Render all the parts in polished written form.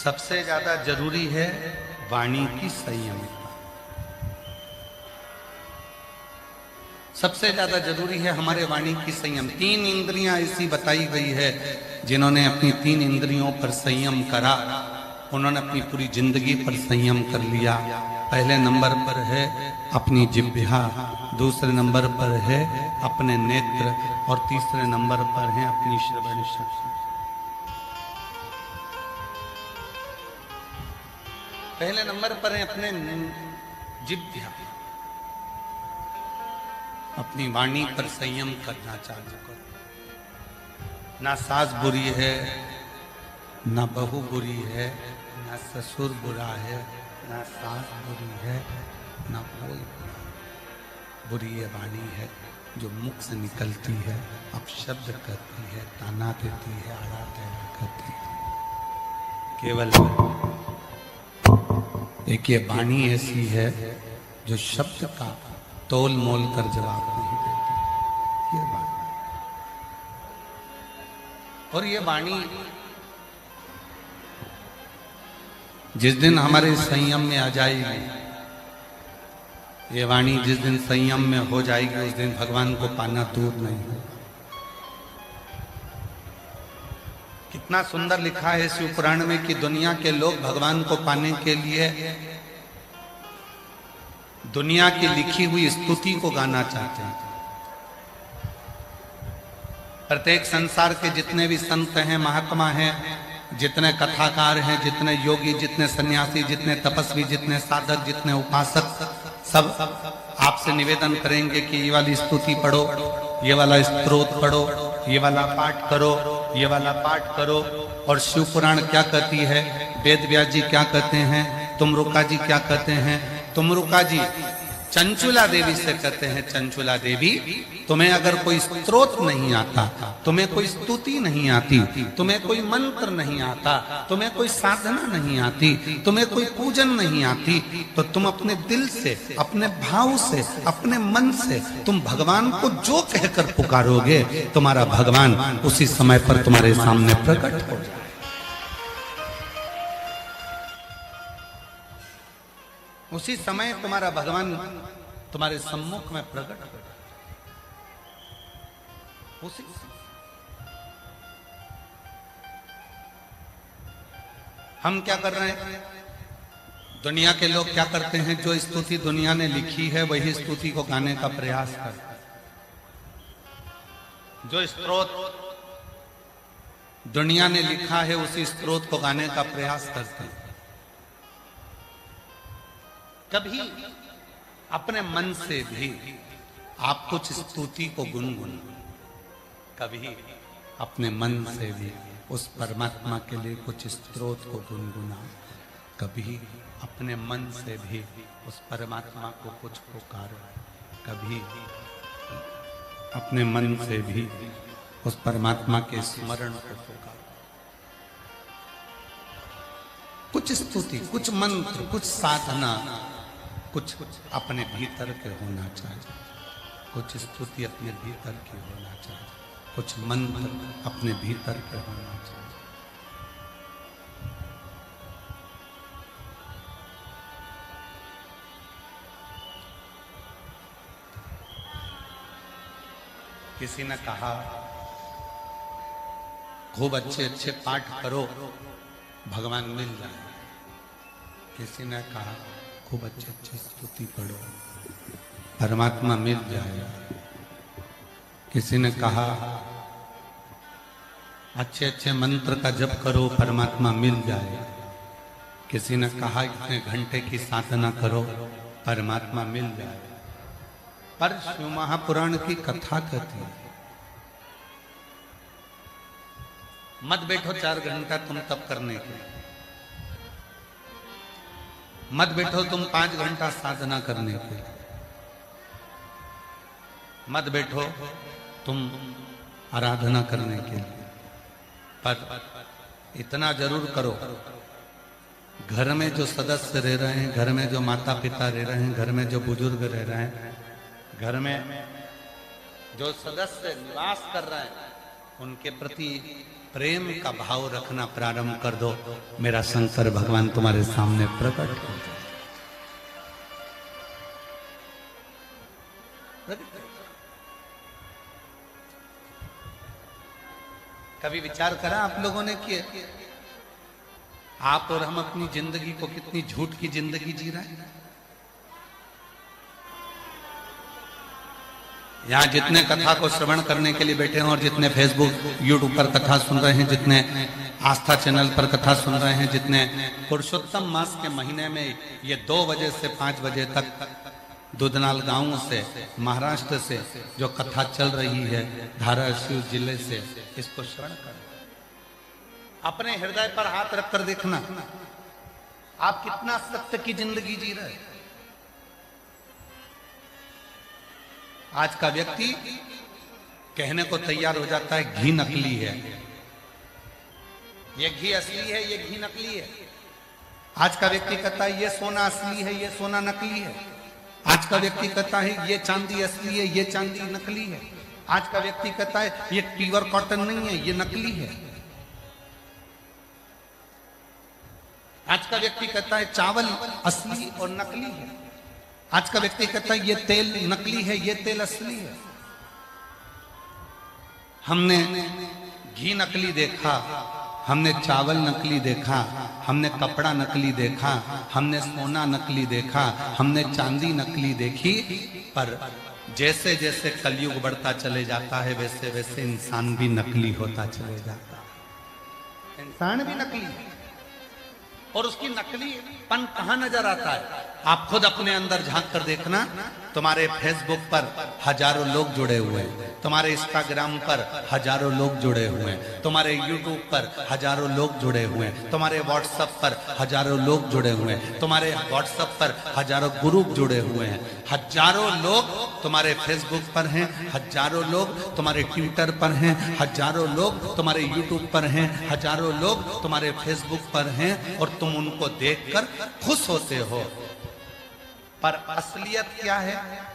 सबसे ज्यादा जरूरी है वाणी की संयमिता। सबसे ज्यादा जरूरी है हमारे वाणी की संयम। 3 इंद्रियां ऐसी बताई गई है, जिन्होंने अपनी 3 इंद्रियों पर संयम करा, उन्होंने अपनी पूरी जिंदगी पर संयम कर लिया। पहले नंबर पर है अपनी जिह्वा, दूसरे नंबर पर है अपने नेत्र, और तीसरे नंबर पर है अपनी श्रवण शक्ति। पहले नंबर पर है अपने जिह्वा, अपनी वाणी पर संयम करना चालू करो। ना सास बुरी है, ना बहू बुरी है, ना ससुर बुरा है, ना सास बुरी है, ना कोई बुरा। बुरी ये वाणी है जो मुख से निकलती है, अपशब्द करती है, ताना देती है, आड़ा टेढ़ा करती है। केवल एक ये वाणी ऐसी है जो शब्द का तोल मोल कर जवाब नहीं देती। ये वाणी, और ये वाणी जिस दिन हमारे संयम में आ जाएगी, ये वाणी जिस दिन संयम में हो जाएगी, उस दिन भगवान को पाना दूर नहीं है। कितना सुंदर लिखा है शिव पुराण में कि दुनिया के लोग भगवान को पाने के लिए दुनिया की लिखी हुई स्तुति को गाना चाहते हैं। प्रत्येक संसार के जितने भी संत हैं, महात्मा हैं, जितने कथाकार हैं, जितने योगी, जितने सन्यासी, जितने तपस्वी, जितने साधक, जितने उपासक, सब आपसे निवेदन करेंगे कि ये वाली स्तुति पढ़ो, ये वाला स्तोत्र पढ़ो, ये वाला पाठ करो, ये वाला पाठ करो। और शिव पुराण क्या कहती है, वेद व्यास जी क्या कहते हैं, तुमरुका जी क्या कहते हैं। तुमरुका जी चंचुला देवी से कहते हैं, चंचुला देवी, तुम्हें अगर कोई स्तोत्र नहीं आता, तुम्हें कोई स्तुति नहीं आती, तुम्हें कोई मंत्र नहीं आता, तुम्हें कोई साधना नहीं आती, तुम्हें कोई पूजन नहीं आती, तो तुम अपने दिल से, अपने भाव से, अपने मन से तुम भगवान को जो कहकर पुकारोगे, तुम्हारा भगवान उसी समय पर तुम्हारे सामने प्रकट हो जाए। उसी समय तुम्हारा भगवान तुम्हारे सम्मुख में प्रकट हो जाए। उसी हम क्या कर रहे हैं, दुनिया के लोग क्या करते हैं, जो स्तुति दुनिया ने लिखी है वही स्तुति को गाने का प्रयास करते हैं। जो स्तोत्र दुनिया ने लिखा है उसी स्तोत्र को गाने का प्रयास करते हैं। कभी अपने मन से भी आप कुछ स्तुति को गुनगुन, कभी अपने मन से भी उस परमात्मा के लिए कुछ स्तोत्र को गुनगुना, कभी अपने मन से भी उस परमात्मा को कुछ पुकारो, कभी अपने मन से भी उस परमात्मा के स्मरण को पुकारो। कुछ स्तुति, कुछ मंत्र, कुछ साधना, कुछ अपने भीतर के होना चाहिए। कुछ स्तुति अपने भीतर की होना चाहिए, कुछ मंत्र अपने भीतर के होना चाहिए। किसी ने कहा खूब अच्छे अच्छे पाठ करो, भगवान मिल जाए। किसी ने कहा खूब अच्छी अच्छी स्तुति पढ़ो, परमात्मा मिल जाएगा। किसी ने कहा अच्छे अच्छे मंत्र का जप करो, परमात्मा मिल जाएगा। किसी ने कहा इतने घंटे की साधना करो, परमात्मा मिल जाएगा। पर शिव महापुराण की कथा कहती है, मत बैठो 4 घंटा तुम तप करने के, मत बैठो तुम 5 घंटा साधना करने के, मत बैठो तुम आराधना करने के लिए, पर इतना जरूर करो, घर में जो सदस्य रह रहे हैं, घर में जो माता पिता रह रहे हैं, घर में जो बुजुर्ग रह रहे हैं, घर में जो सदस्य निवास कर रहे हैं, उनके प्रति प्रेम का भाव रखना प्रारंभ कर दो, मेरा शंकर भगवान तुम्हारे सामने प्रकट हो जाए। कभी विचार करा आप लोगों ने कि आप और हम अपनी जिंदगी को कितनी झूठ की जिंदगी जी रहे हैं? यहाँ जितने कथा को श्रवण करने के लिए बैठे हैं और जितने फेसबुक यूट्यूब पर कथा सुन रहे हैं, जितने आस्था चैनल पर कथा सुन रहे हैं, जितने पुरुषोत्तम मास के महीने में ये 2 बजे से 5 बजे तक दुधनाल गांव से, महाराष्ट्र से जो कथा चल रही है, धाराशिव जिले से, इसको श्रवण कर अपने हृदय पर हाथ रखकर देखना आप कितना सत्य की जिंदगी जी रहे। आज का व्यक्ति कहने को तैयार हो जाता है घी नकली है, ये घी असली है, ये घी नकली है। आज का व्यक्ति कहता है ये सोना असली है, ये सोना नकली है। आज का व्यक्ति कहता है ये चांदी असली है, ये चांदी नकली है। आज का व्यक्ति कहता है ये प्योर कॉटन नहीं है, ये नकली है। आज का व्यक्ति कहता है चावल असली और नकली है। आज का व्यक्ति कहता है ये तेल नकली है, ये तेल असली है। हमने घी नकली देखा, हमने चावल नकली देखा, हमने कपड़ा नकली देखा, हमने सोना नकली देखा, हमने चांदी नकली देखी, पर जैसे जैसे कलयुग बढ़ता चले जाता है वैसे वैसे इंसान भी नकली होता चले जाता है। इंसान भी नकली है और उसकी नकलीपन कहां नजर आता है? आप खुद अपने अंदर झांक कर देखना। तुम्हारे फेसबुक पर हजारों लोग जुड़े हुए हैं, तुम्हारे इंस्टाग्राम पर हजारों लोग जुड़े हुए हैं, तुम्हारे यूट्यूब पर हजारों लोग जुड़े हुए हैं, तुम्हारे व्हाट्सएप पर हजारों लोग जुड़े हुए हैं, तुम्हारे व्हाट्सएप पर हजारों ग्रुप जुड़े हुए हैं, हजारों लोग तुम्हारे फेसबुक पर हैं, हजारों लोग तुम्हारे ट्विटर पर हैं, हजारों लोग तुम्हारे यूट्यूब पर हैं, हजारों लोग तुम्हारे फेसबुक पर हैं और तुम उनको देखकर खुश होते हो। पर असलियत क्या है?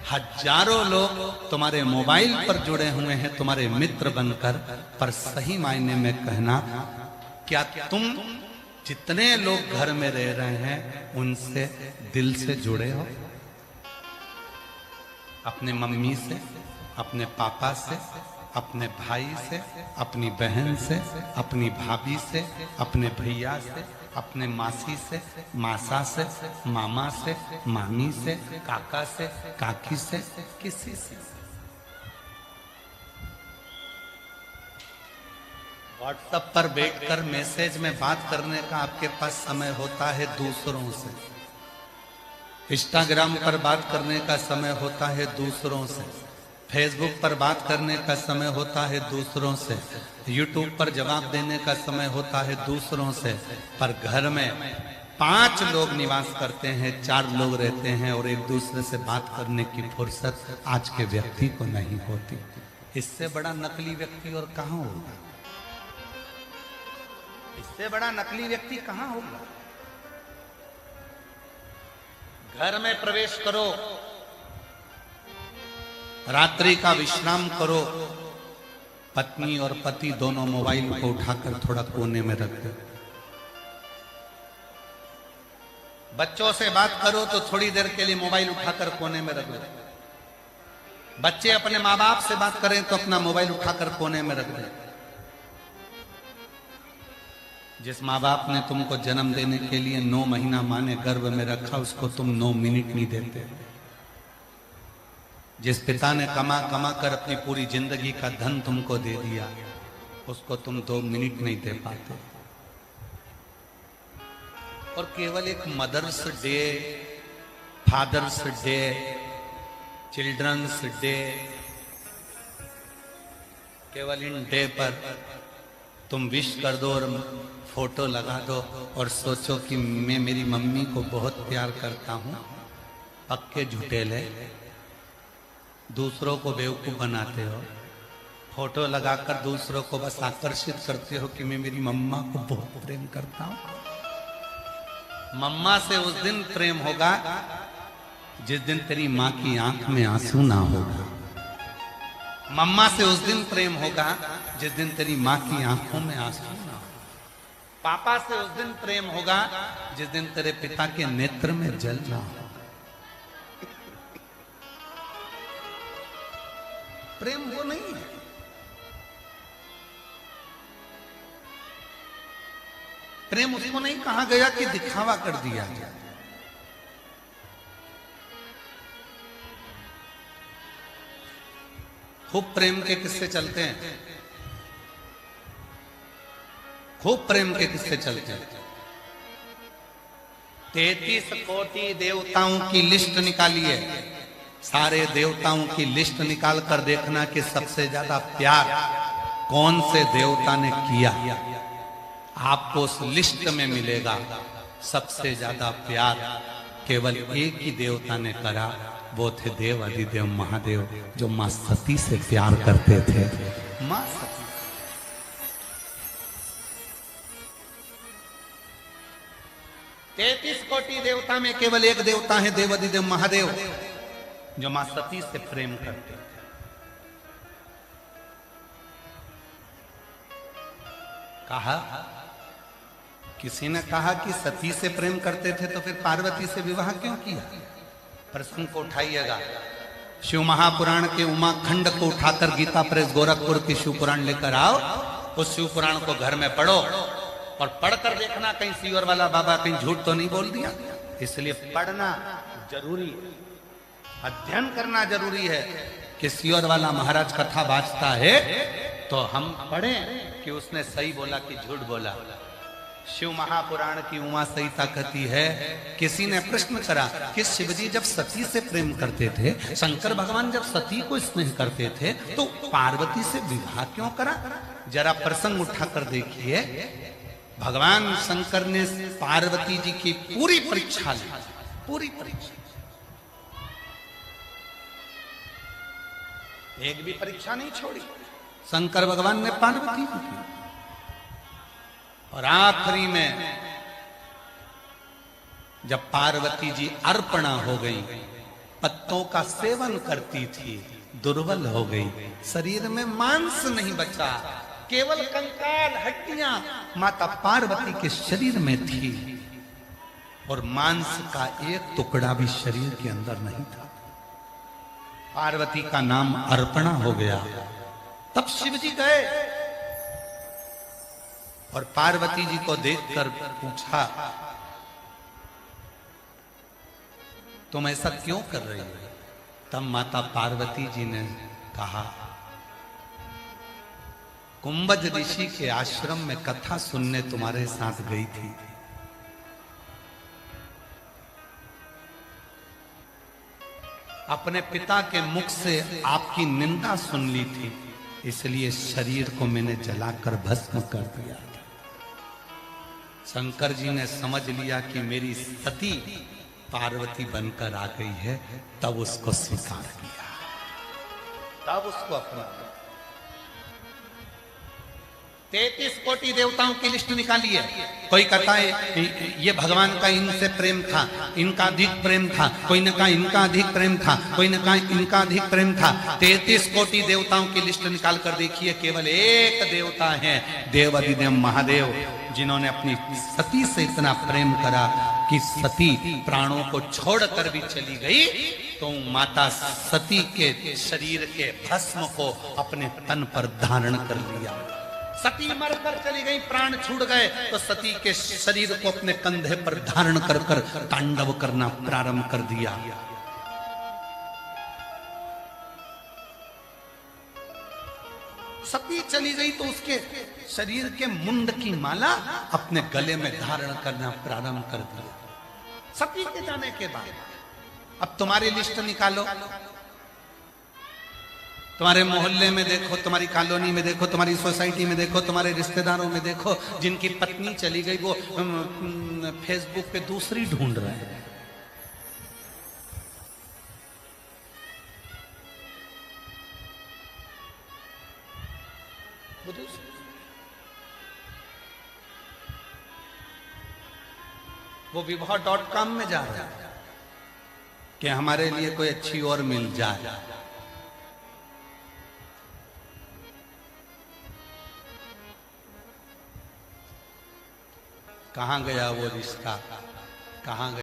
हजारों लोग तुम्हारे मोबाइल पर जुड़े हुए हैं तुम्हारे मित्र बनकर, पर सही मायने में कहना, क्या तुम जितने लोग घर में रह रहे हैं उनसे दिल से जुड़े हो? अपने मम्मी से, अपने पापा से, अपने भाई से, अपनी बहन से, अपनी भाभी से, अपने भैया से, अपने मासी से, मासा से, मामा से, मामी से, काका से, काकी से, किसी से? व्हाट्सएप पर बैठकर मैसेज में बात करने का आपके पास समय होता है दूसरों से, इंस्टाग्राम पर बात करने का समय होता है दूसरों से, फेसबुक पर बात करने का समय होता है दूसरों से, यूट्यूब पर जवाब देने का समय होता है दूसरों से, पर घर में 5 लोग निवास करते हैं, 4 लोग रहते हैं और एक दूसरे से बात करने की फुर्सत आज के व्यक्ति को नहीं होती। इससे बड़ा नकली व्यक्ति और कहां होगा? इससे बड़ा नकली व्यक्ति कहां होगा? घर में प्रवेश करो, रात्रि का विश्राम करो, पत्नी और पति दोनों मोबाइल को उठाकर थोड़ा कोने में रख दो। बच्चों से बात करो तो थोड़ी देर के लिए मोबाइल उठाकर कोने में रख दो। बच्चे अपने माँ बाप से बात करें तो अपना मोबाइल उठाकर कोने में रख दो। जिस माँ बाप ने तुमको जन्म देने के लिए 9 महीना माँ ने गर्भ में रखा, उसको तुम 9 मिनट नहीं देते। जिस पिता ने कमा कमा कर अपनी पूरी जिंदगी का धन तुमको दे दिया, उसको तुम 2 मिनट नहीं दे पाते। और केवल एक mother's day, father's day, children's day, केवल इन डे पर तुम विश कर दो और फोटो लगा दो और सोचो कि मैं मेरी मम्मी को बहुत प्यार करता हूं। पक्के झूठेले, दूसरों को बेवकूफ बनाते हो, फोटो लगाकर दूसरों को बस आकर्षित करते हो कि मैं मेरी मम्मा को बहुत प्रेम करता हूं। मम्मा से उस दिन प्रेम होगा जिस दिन तेरी माँ की आंख में आंसू ना होगा। मम्मा से उस दिन प्रेम होगा जिस दिन तेरी माँ की आंखों में आंसू ना हो। पापा से उस दिन प्रेम होगा जिस दिन तेरे पिता के नेत्र में जल ना हो। प्रेम वो नहीं है। प्रेम उसको नहीं कहा गया कि दिखावा कर दिया गया। खूब प्रेम के किस्से चलते हैं, खूब प्रेम के किस्से चलते हैं। 33 कोटि देवताओं की लिस्ट निकालिए, सारे देवताओं की लिस्ट निकाल कर देखना कि सबसे ज्यादा प्यार कौन से देवता ने किया। आपको उस लिस्ट में मिलेगा सबसे ज्यादा प्यार केवल एक ही देवता ने करा, वो थे देव अधिदेव महादेव, जो मां सती से प्यार करते थे। मां सती 33 कोटि देवता में केवल एक देवता है देव अधिदेव महादेव, जो मां सती से प्रेम करते थे। कहा, किसी ने कहा कि सती से प्रेम करते थे तो फिर पार्वती से विवाह क्यों किया? प्रसंग को उठाइएगा। शिव महापुराण के उमा खंड को उठाकर गीता प्रेस गोरखपुर की शिव पुराण लेकर आओ। उस शिव पुराण को घर में पढ़ो और पढ़कर देखना कहीं सीवर वाला बाबा कहीं झूठ तो नहीं बोल दिया। इसलिए पढ़ना जरूरी है, अध्ययन करना जरूरी है। कि सीवर वाला महाराज कथा बाजता है तो हम पढ़ें कि उसने सही बोला कि झूठ बोला। शिव महापुराण की उमा सहिता कहती है, किसी ने प्रश्न करा कि शिवजी जब सती से प्रेम करते थे, शंकर भगवान जब सती को स्नेह करते थे, तो पार्वती से विवाह क्यों करा? जरा प्रसंग उठाकर देखिए। भगवान शंकर ने पार्वती जी की पूरी परीक्षा ली, पूरी परीक्षा, एक भी परीक्षा नहीं छोड़ी शंकर भगवान ने पार्वती को की। और आखिरी में जब पार्वती जी अर्पणा हो गई, पत्तों का सेवन करती थी, दुर्बल हो गई, शरीर में मांस नहीं बचा, केवल कंकाल हड्डियां माता पार्वती के शरीर में थी और मांस का एक टुकड़ा भी शरीर के अंदर नहीं था। पार्वती का नाम अर्पणा हो गया। तब शिवजी गए और पार्वती जी को देखकर पूछा, तुम ऐसा क्यों कर रही हो? तब माता पार्वती जी ने कहा, कुंभज ऋषि के आश्रम में कथा सुनने तुम्हारे साथ गई थी। अपने पिता के मुख से आपकी निंदा सुन ली थी, इसलिए शरीर को मैंने जलाकर भस्म कर दिया था। शंकर जी ने समझ लिया कि मेरी सती पार्वती बनकर आ गई है, तब उसको स्वीकार किया, तब उसको अपना 33 कोटि देवताओं की लिस्ट निकाली है। कोई कहता है ये भगवान का इनसे प्रेम था, इनका अधिक प्रेम था, कोई ने कहा इनका अधिक प्रेम था, कोई ने कहा इनका अधिक प्रेम था। 33 कोटि देवताओं की लिस्ट निकाल कर देखिए, केवल एक देवता है देव अधिदेव महादेव, जिन्होंने अपनी सती से इतना प्रेम करा कि सती प्राणों को छोड़कर भी चली गई तो माता सती के शरीर के भस्म को अपने तन पर धारण कर लिया। सती मरकर चली गई, प्राण छूट गए, तो सती के शरीर को अपने कंधे पर धारण कर कर तांडव करना प्रारंभ कर दिया। सती चली गई तो उसके शरीर के मुंड की माला अपने गले में धारण करना प्रारंभ कर दिया। सती के जाने के बाद अब तुम्हारी लिस्ट निकालो, तुम्हारे मोहल्ले में देखो, तुम्हारी कॉलोनी में देखो, तुम्हारी सोसाइटी में देखो, तुम्हारे रिश्तेदारों में देखो, जिनकी पत्नी चली गई वो फेसबुक पे दूसरी ढूंढ रहे हैं। वो विवाह.com में जा रहा है कि हमारे लिए कोई अच्छी और मिल जाए। कहाँ गया वो रिश्ता, कहाँ गया।